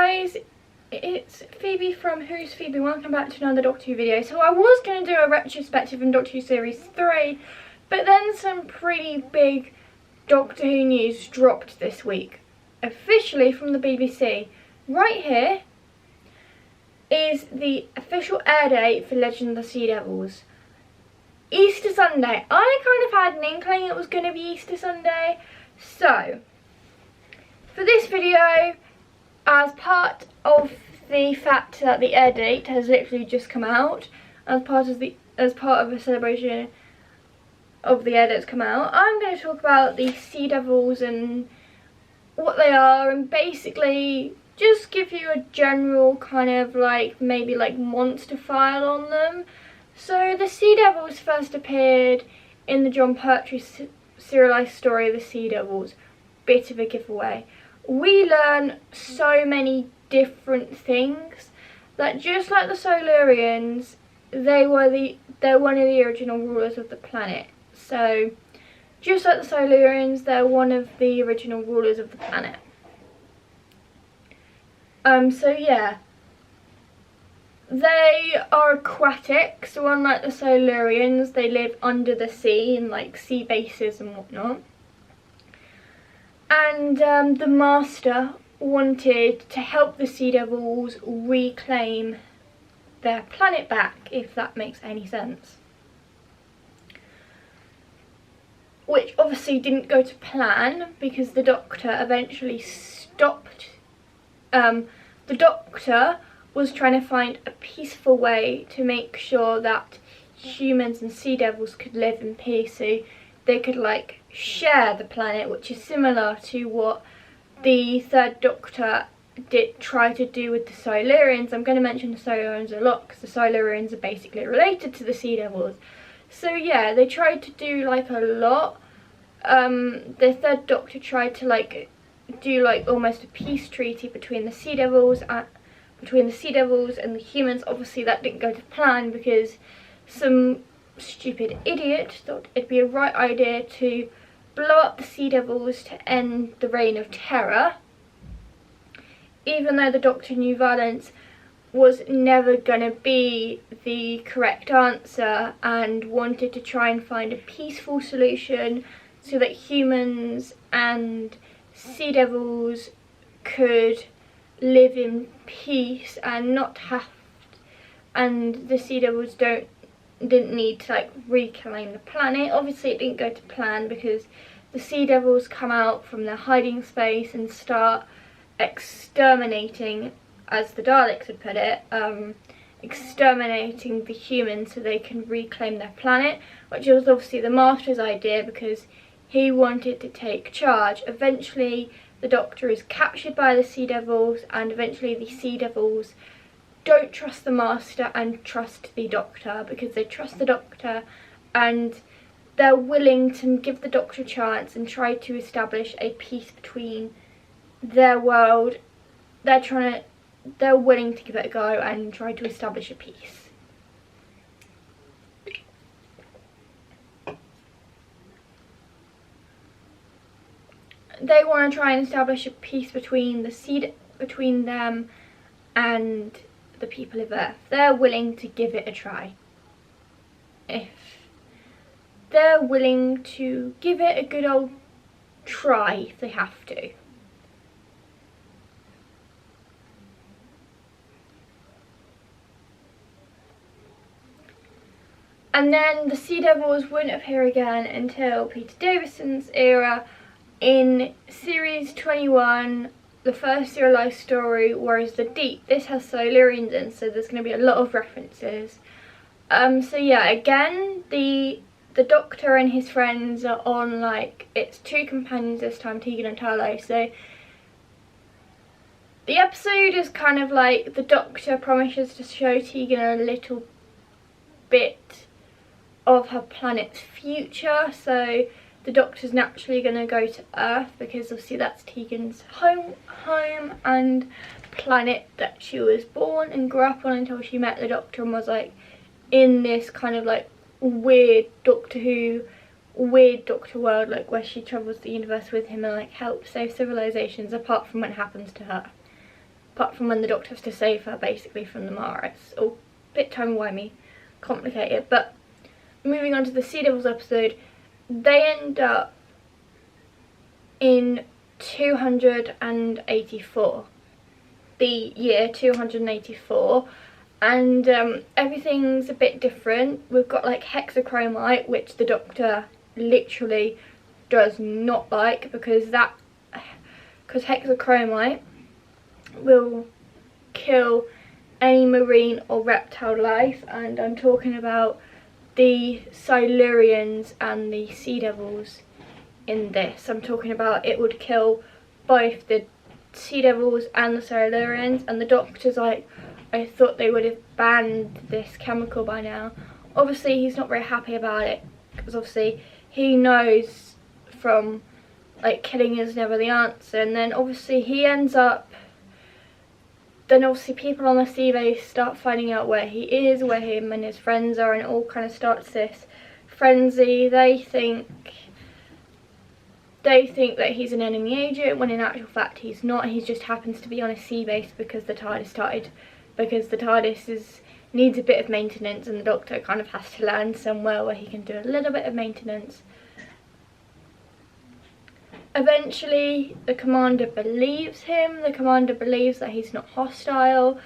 guys, it's Phoebe from Who's Phoebe. Welcome back to another Doctor Who video. So I was going to do a retrospective in Doctor Who Series 3, but then some pretty big Doctor Who news dropped this week, officially from the BBC. Right here is the official air date for Legend of the Sea Devils. Easter Sunday. I kind of had an inkling it was going to be Easter Sunday. So, for this video, as part of the fact that the air date has literally just come out, as part of a celebration of the air date's come out, I'm going to talk about the Sea Devils and what they are, and basically just give you a general kind of maybe monster file on them. So the Sea Devils first appeared in the Jon Pertwee serialised story of the Sea Devils. Bit of a giveaway. We learn so many different things that just like the Silurians, they're one of the original rulers of the planet. So just like the Silurians, they're one of the original rulers of the planet. So yeah, they are aquatic, so unlike the Silurians, they live under the sea in sea bases and whatnot. And the Master wanted to help the Sea Devils reclaim their planet back, if that makes any sense. Which obviously didn't go to plan, because the Doctor eventually stopped. The Doctor was trying to find a peaceful way to make sure that humans and Sea Devils could live in peace, so they could share the planet, which is similar to what the Third Doctor did try to do with the Silurians. I'm going to mention the Silurians a lot because the Silurians are basically related to the Sea Devils. So yeah, they tried to do a lot. The Third Doctor tried to do almost a peace treaty between the Sea Devils and the humans. Obviously that didn't go to plan because some stupid idiot thought it'd be a right idea to blow up the Sea Devils to end the reign of terror, even though the Doctor knew violence was never going to be the correct answer and wanted to try and find a peaceful solution so that humans and Sea Devils could live in peace and not have, and the Sea Devils didn't need to reclaim the planet. Obviously it didn't go to plan because the Sea Devils come out from their hiding space and start exterminating, as the Daleks would put it, exterminating the humans so they can reclaim their planet, which was obviously the Master's idea because he wanted to take charge. Eventually the Doctor is captured by the Sea Devils, and eventually the Sea Devils don't trust the Master and trust the Doctor, because they trust the Doctor and they're willing to give the Doctor a chance and try to establish a peace between their world. They're willing to give it a go and try to establish a peace. They want to try and establish a peace between them and the people of Earth. They're willing to give it a try. If they're willing to give it a good old try if they have to. And then the Sea Devils wouldn't appear again until Peter Davison's era in Series 21, the first serialised story, Warriors of the Deep. This has Silurians in, so there's going to be a lot of references. So yeah, again, the Doctor and his friends are on it's two companions this time, Tegan and Turlough. So the episode is kind of the Doctor promises to show Tegan a little bit of her planet's future. So the Doctor's naturally going to go to Earth because obviously that's Tegan's home and planet that she was born and grew up on until she met the Doctor and was in this kind of weird Doctor Who, weird Doctor world, where she travels the universe with him and helps save civilizations, apart from when it happens to her. apart from when the Doctor has to save her basically from the Mara. It's all a bit timey-wimey, complicated. But moving on to the Sea Devils episode, they end up in 284, the year 284, and everything's a bit different. We've got like hexachromite, which the Doctor literally does not like, because hexachromite will kill any marine or reptile life, and I'm talking about the Silurians and the Sea Devils in this. I'm talking about it would kill both the Sea Devils and the Silurians, and the Doctor's like, I thought they would have banned this chemical by now. Obviously he's not very happy about it, because obviously he knows from like killing is never the answer, and then obviously he ends up, then obviously people on the sea base start finding out where he is, where him and his friends are, and it all kind of starts this frenzy. They think that he's an enemy agent, when in actual fact he's not. He just happens to be on a sea base because the TARDIS needs a bit of maintenance, and the Doctor kind of has to land somewhere where he can do a little bit of maintenance. Eventually the commander believes him. The commander believes that he's not hostile,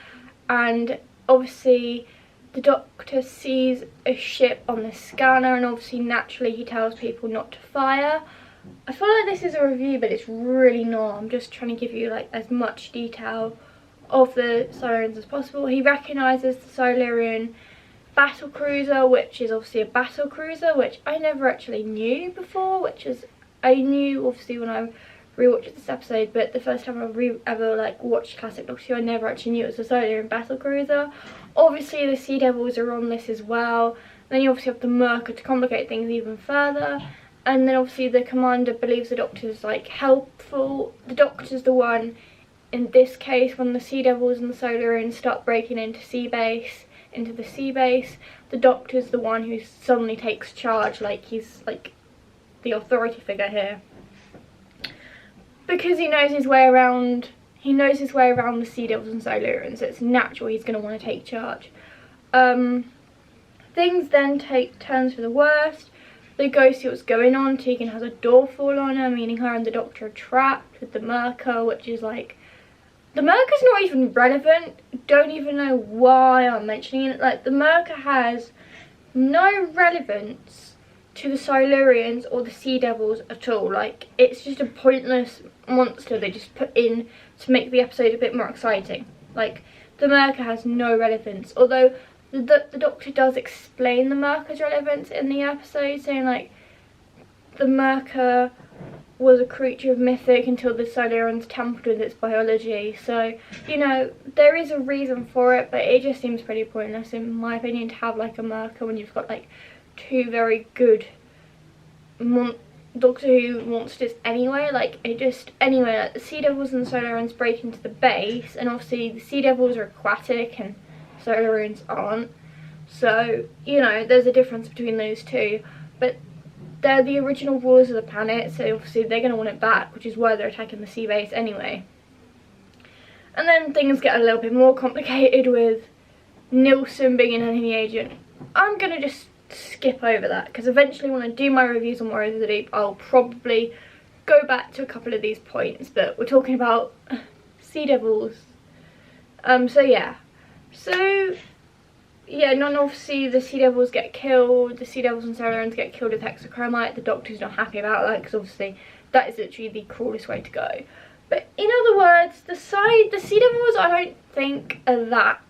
and obviously the Doctor sees a ship on the scanner, and obviously naturally he tells people not to fire. I feel like this is a review, but it's really not. I'm just trying to give you like as much detail of the Silurians as possible. He recognises the Silurian battle cruiser, which is obviously a battle cruiser, which I never actually knew before, I knew obviously when I rewatched this episode, but the first time I ever like watched classic Doctor Who, I never actually knew it was a Silurian battle cruiser. Obviously the Sea Devils are on this as well. Then you obviously have the Merca to complicate things even further. And then obviously the commander believes the Doctor's like helpful. The Doctor's the one in this case when the Sea Devils and the Silurians start breaking into the sea base. The Doctor's the one who suddenly takes charge, like he's like the authority figure here, because he knows his way around. He knows his way around the Sea Devils and Silurians, so it's natural he's going to want to take charge. Things then take turns for the worst. They go see what's going on. Tegan has a door fall on her, meaning her and the Doctor are trapped with the Merca, which is like, the Merca's not even relevant. Don't even know why I'm mentioning it. Like, the Merca has no relevance to the Silurians or the Sea Devils at all. Like, it's just a pointless monster they just put in to make the episode a bit more exciting. Like, the Merca has no relevance, although the Doctor does explain the Merca's relevance in the episode, saying like the Merca was a creature of mythic until the Silurians tampered with its biology. So, you know, there is a reason for it, but it just seems pretty pointless in my opinion to have like a Merca when you've got like two very good Doctor Who monsters anyway. Like, it just, anyway, like the Sea Devils and the Silurians break into the base, and obviously the Sea Devils are aquatic and Silurians aren't, so you know there's a difference between those two, but they're the original rulers of the planet, so obviously they're going to want it back, which is why they're attacking the sea base anyway. And then things get a little bit more complicated with Nilsson being an enemy agent. I'm going to just skip over that, because eventually when I do my reviews on Warriors of the Deep I'll probably go back to a couple of these points, but we're talking about Sea Devils. So yeah, and obviously the Sea Devils get killed. The Sea Devils and Silurians get killed with hexachromite. The Doctor's not happy about that, because obviously that is literally the cruelest way to go. But in other words, the Sea Devils I don't think are that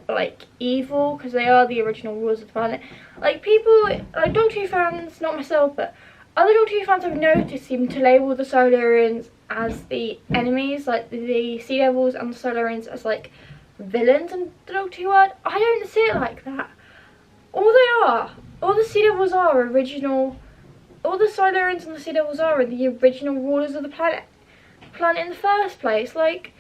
like evil, because they are the original rulers of the planet. Like, people, like Doctor Who fans, not myself, but other Doctor Who fans I've noticed seem to label the Silurians as the enemies, like the Sea Devils and the Silurians as like villains in the Doctor Who world. I don't see it like that. All the Sea Devils are original, all the Silurians and the Sea Devils are the original rulers of the planet in the first place. Like,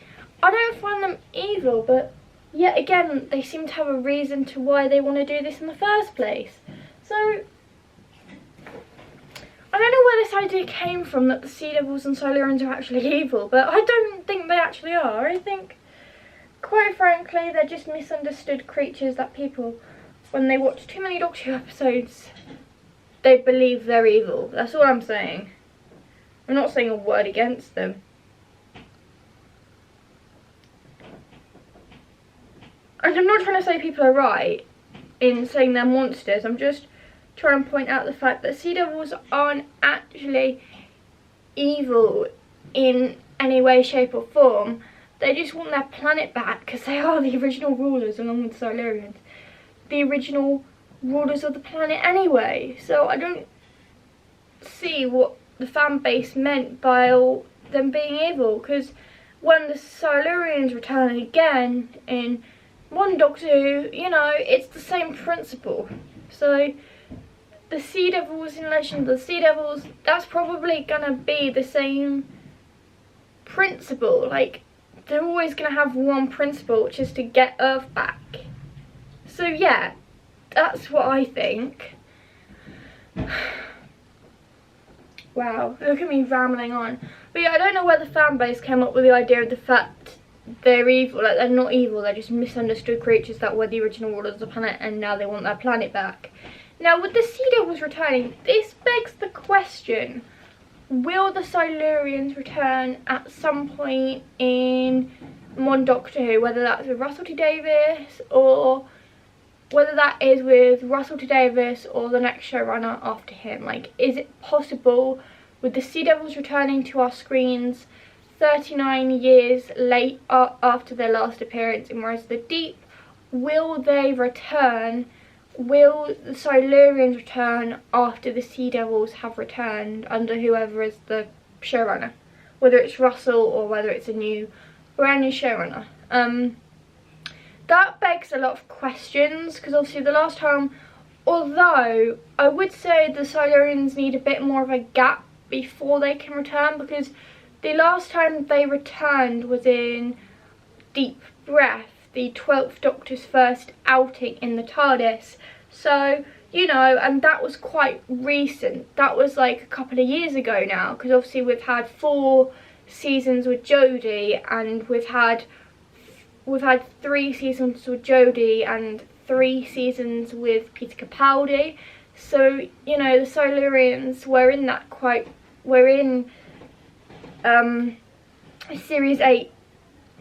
I don't find them evil, but yet again they seem to have a reason to why they want to do this in the first place. So I don't know where this idea came from, that the Sea Devils and Silurians are actually evil, but I don't think they actually are. I think quite frankly, they're just misunderstood creatures that people, when they watch too many Doctor Who episodes, they believe they're evil. That's all I'm saying. I'm not saying a word against them. And I'm not trying to say people are right in saying they're monsters. I'm just trying to point out the fact that Sea Devils aren't actually evil in any way, shape or form. They just want their planet back because they are the original rulers, along with the Silurians. The original rulers of the planet anyway. So I don't see what the fan base meant by all them being evil, because when the Silurians return again in one Doctor Who, you know, it's the same principle. So the Sea Devils in Legend of the Sea Devils, that's probably gonna be the same principle. Like, they're always gonna have one principle, which is to get Earth back. So yeah, that's what I think. Wow, look at me rambling on. But yeah, I don't know where the fan base came up with the idea of the fact they're evil. Like, they're not evil, they're just misunderstood creatures that were the original rulers of the planet and now they want their planet back. Now, with the Sea Devils returning, this begs the question, will the Silurians return at some point in modern Doctor Who, whether that's with Russell T Davies or whether that is with Russell T Davies or the next showrunner after him? Like, is it possible with the Sea Devils returning to our screens 39 years late after their last appearance in Rise of the Deep, will they return? Will the Silurians return after the Sea Devils have returned under whoever is the showrunner? Whether it's Russell or whether it's a brand new showrunner. That begs a lot of questions, because obviously the last time, although I would say the Silurians need a bit more of a gap before they can return, because the last time they returned was in Deep Breath, the 12th Doctor's first outing in the TARDIS. So, you know, and that was quite recent. That was like a couple of years ago now, because obviously we've had 4 seasons with Jodie, and we've had 3 seasons with Jodie and 3 seasons with Peter Capaldi. So, you know, the Silurians were in Series 8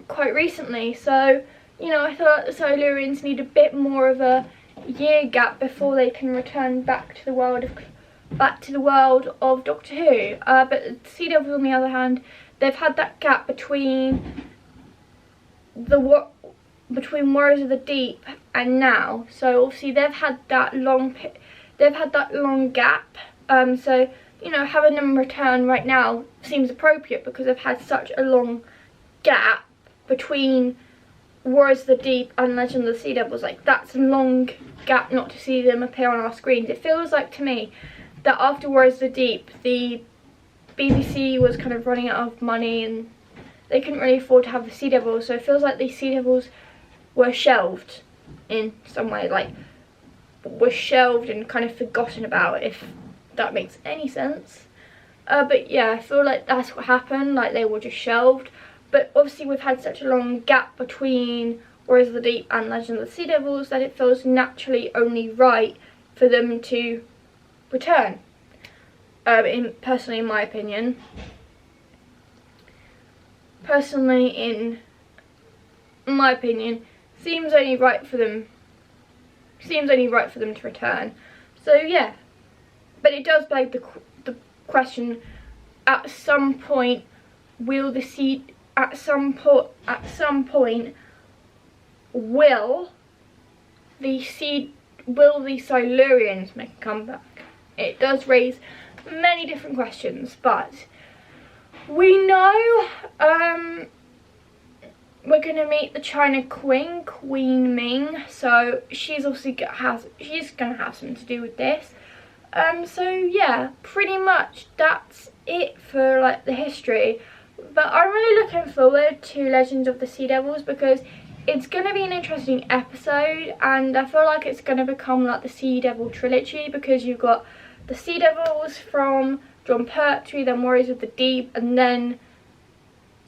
quite recently. So, you know, I thought the Silurians need a bit more of a year gap before they can return back to the world of Doctor Who. But Sea Devils, on the other hand, they've had that gap between Warriors of the Deep and now. So obviously they've had that long gap. So, you know, having them return right now seems appropriate, because they've had such a long gap between Warriors of the Deep and Legend of the Sea Devils. Like, that's a long gap not to see them appear on our screens. It feels like to me that after Warriors of the Deep, the BBC was kind of running out of money and they couldn't really afford to have the Sea Devils. So it feels like the Sea Devils were shelved in some way, like were shelved and kind of forgotten about, if that makes any sense. But yeah, I feel like that's what happened, like they were just shelved. But obviously we've had such a long gap between Warriors of the Deep and Legend of the Sea Devils that it feels naturally only right for them to return. Personally, in my opinion. Seems only right for them to return. So yeah, but it does beg the question: at some point, will the Silurians make a comeback? It does raise many different questions, but we know we're going to meet the China Queen, Queen Ming, so she's obviously going to have something to do with this. So yeah, pretty much that's it for like the history. But I'm really looking forward to Legends of the Sea Devils, because it's going to be an interesting episode, and I feel like it's going to become like the Sea Devil trilogy, because you've got the Sea Devils from Jon Pertwee, then Warriors of the Deep, and then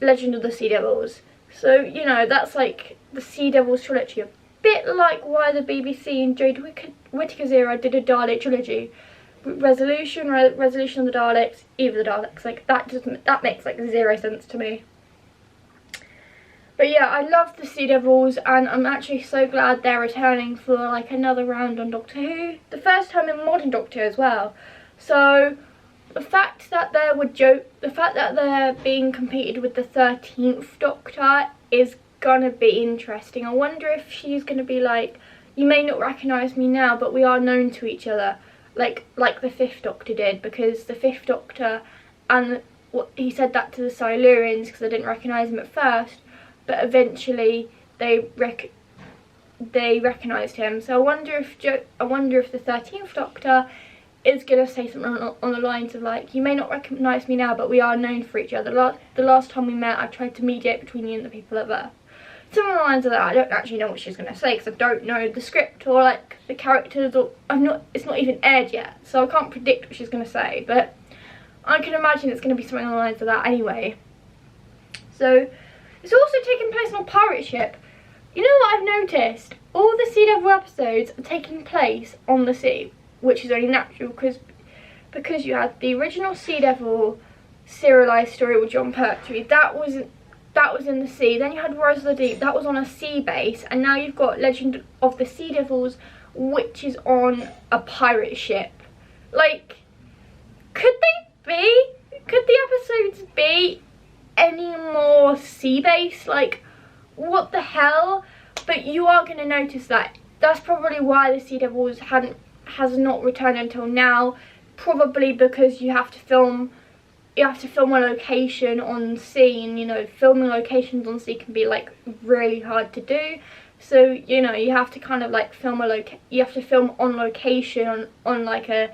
Legend of the Sea Devils. So, you know, that's like the Sea Devils trilogy. A bit like why the BBC in Jodie Whittaker's era did a Dalek trilogy. Resolution of the Daleks, Eve of the Daleks. Like, that makes like zero sense to me. But yeah, I love the Sea Devils, and I'm actually so glad they're returning for like another round on Doctor Who. The first time in Modern Doctor as well. So the fact that they're being competed with the 13th Doctor is gonna be interesting. I wonder if she's gonna be like, you may not recognise me now, but we are known to each other, like the 5th Doctor did, because the 5th Doctor, and he said that to the Silurians because they didn't recognise him at first, but eventually they recognised him. So I wonder if the 13th Doctor is going to say something on the lines of like, you may not recognise me now, but we are known for each other. The last time we met, I tried to mediate between you and the people of Earth. Some of the lines of that, I don't actually know what she's going to say because I don't know the script or like the characters, or it's not even aired yet, so I can't predict what she's going to say, but I can imagine it's going to be something on the lines of that anyway. So it's also taking place on a pirate ship. You know what I've noticed? All the Sea Devil episodes are taking place on the sea, which is only natural because you had the original Sea Devil serialised story with Jon Pertwee. That was in the sea. Then you had Rise of the Deep. That was on a sea base, and now you've got Legend of the Sea Devils, which is on a pirate ship. Like, could the episodes be any more sea based? Like, what the hell? But you are going to notice that that's probably why the Sea Devils has not returned until now, probably because you have to film a location on sea, and you know, filming locations on sea can be like really hard to do. So, you know, you have to kind of like film on location on like a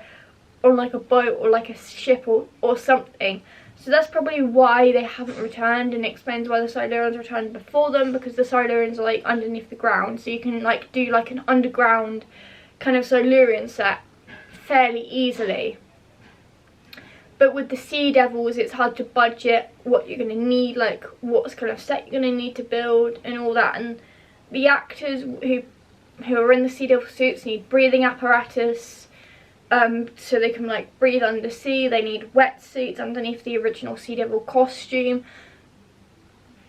boat or like a ship or something. So that's probably why they haven't returned, and it explains why the Silurians returned before them, because the Silurians are like underneath the ground, so you can like do like an underground kind of Silurian set fairly easily. But with the Sea Devils, it's hard to budget what you're going to need, like what kind of set you're going to need to build and all that. And the actors who are in the Sea Devil suits need breathing apparatus, so they can like breathe under sea. They need wetsuits underneath the original Sea Devil costume.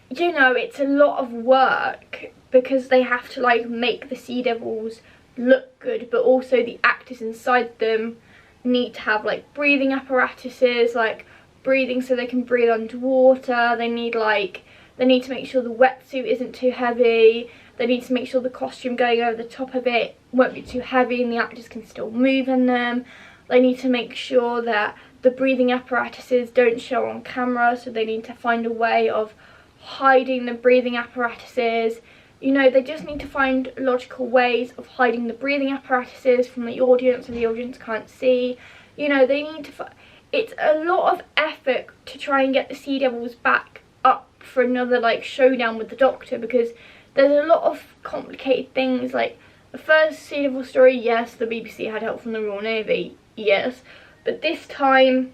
You know, it's a lot of work because they have to like make the Sea Devils look good, but also the actors inside them need to have like breathing apparatuses, like breathing so they can breathe underwater. They need to make sure the wetsuit isn't too heavy. They need to make sure the costume going over the top of it won't be too heavy and the actors can still move in them. They need to make sure that the breathing apparatuses don't show on camera, so they need to find a way of hiding the breathing apparatuses. You know, they just need to find logical ways of hiding the breathing apparatuses from the audience so the audience can't see. You know, they need to it's a lot of effort to try and get the Sea Devils back up for another like showdown with the Doctor, because there's a lot of complicated things. Like the first Sea Devil story, yes, the BBC had help from the Royal Navy, yes, but this time,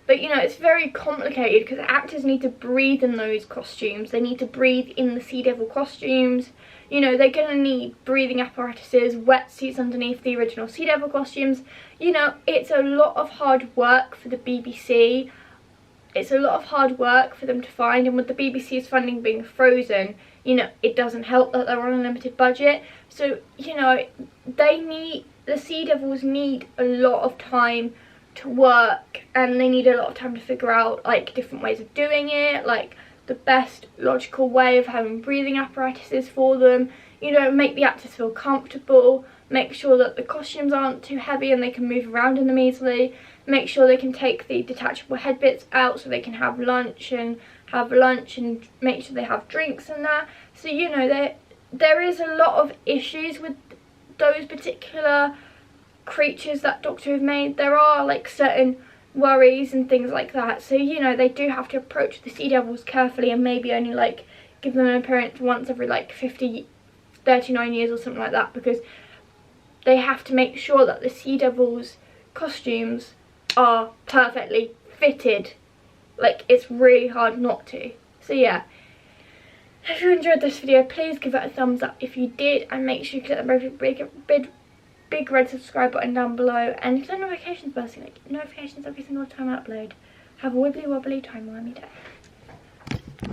you know, it's very complicated because actors need to breathe in those costumes. They need to breathe in the Sea Devil costumes. You know, they're going to need breathing apparatuses, wetsuits underneath the original Sea Devil costumes. You know, it's a lot of hard work for the BBC. It's a lot of hard work for them to find, and with the BBC's funding being frozen, you know, it doesn't help that they're on a limited budget. So, you know, the Sea Devils need a lot of time to work, and they need a lot of time to figure out like different ways of doing it, like the best logical way of having breathing apparatuses for them. You know, make the actors feel comfortable, make sure that the costumes aren't too heavy and they can move around in them easily, make sure they can take the detachable head bits out so they can have lunch and make sure they have drinks and that. So, you know, there is a lot of issues with those particular creatures that Doctor have made. There are like certain worries and things like that, so you know, they do have to approach the Sea Devils carefully and maybe only like give them an appearance once every like 39 years or something like that, because they have to make sure that the Sea Devils costumes are perfectly fitted. Like, it's really hard not to. So yeah, If you enjoyed this video, please give it a thumbs up if you did, and make sure you click the big red subscribe button down below, and click the notifications bell so you get notifications every single time I upload. Have a wibbly wobbly time-wimey day.